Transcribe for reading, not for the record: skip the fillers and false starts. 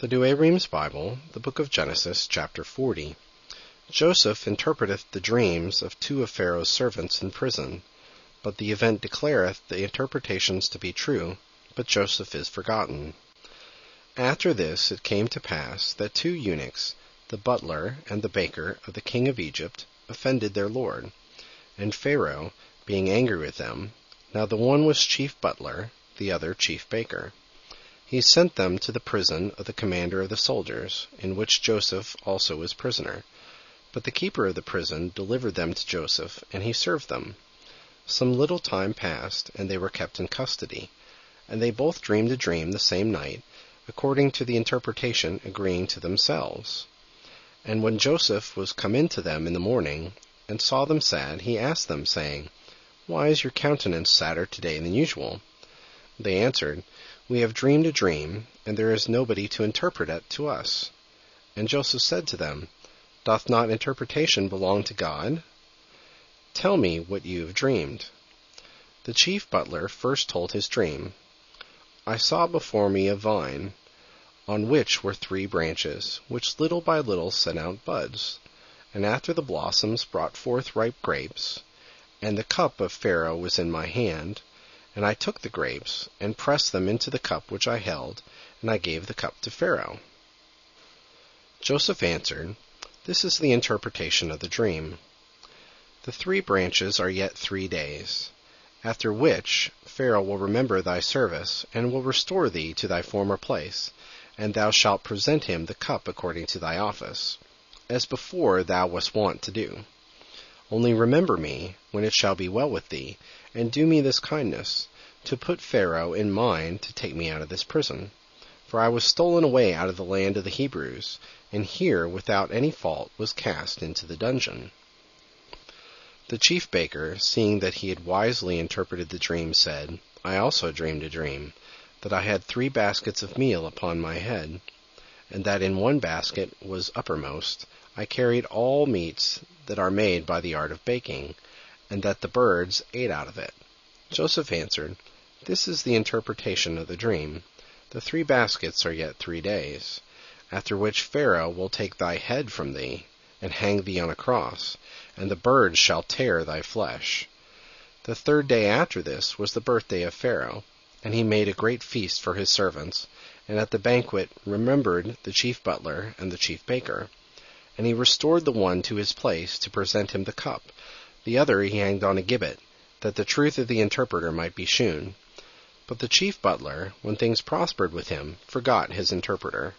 The Douay-Rheims Bible, the book of Genesis, chapter 40. Joseph interpreteth the dreams of two of Pharaoh's servants in prison. But the event declareth the interpretations to be true, but Joseph is forgotten. After this it came to pass that two eunuchs, the butler and the baker of the king of Egypt, offended their lord. And Pharaoh, being angry with them, now the one was chief butler, the other chief baker, he sent them to the prison of the commander of the soldiers, in which Joseph also was prisoner. But the keeper of the prison delivered them to Joseph, and he served them. Some little time passed, and they were kept in custody. And they both dreamed a dream the same night, according to the interpretation agreeing to themselves. And when Joseph was come in to them in the morning, and saw them sad, he asked them, saying, Why is your countenance sadder today than usual? They answered, We have dreamed a dream, and there is nobody to interpret it to us. And Joseph said to them, Doth not interpretation belong to God? Tell me what you have dreamed. The chief butler first told his dream. I saw before me a vine, on which were 3 branches, which little by little sent out buds, and after the blossoms brought forth ripe grapes. And the cup of Pharaoh was in my hand, and I took the grapes, and pressed them into the cup which I held, and I gave the cup to Pharaoh. Joseph answered, This is the interpretation of the dream. The 3 branches are yet 3 days, after which Pharaoh will remember thy service, and will restore thee to thy former place, and thou shalt present him the cup according to thy office, as before thou wast wont to do. Only remember me, when it shall be well with thee, and do me this kindness, to put Pharaoh in mind to take me out of this prison. For I was stolen away out of the land of the Hebrews, and here without any fault was cast into the dungeon. The chief baker, seeing that he had wisely interpreted the dream, said, I also dreamed a dream, that I had 3 baskets of meal upon my head, and that in one basket was uppermost I carried all meats that are made by the art of baking, and that the birds ate out of it. Joseph answered, This is the interpretation of the dream. The 3 baskets are yet 3 days, after which Pharaoh will take thy head from thee, and hang thee on a cross, and the birds shall tear thy flesh. The 3rd day after this was the birthday of Pharaoh, and he made a great feast for his servants, and at the banquet remembered the chief butler and the chief baker. And he restored the one to his place to present him the cup. The other he hanged on a gibbet, that the truth of the interpreter might be shewn. But the chief butler, when things prospered with him, forgot his interpreter.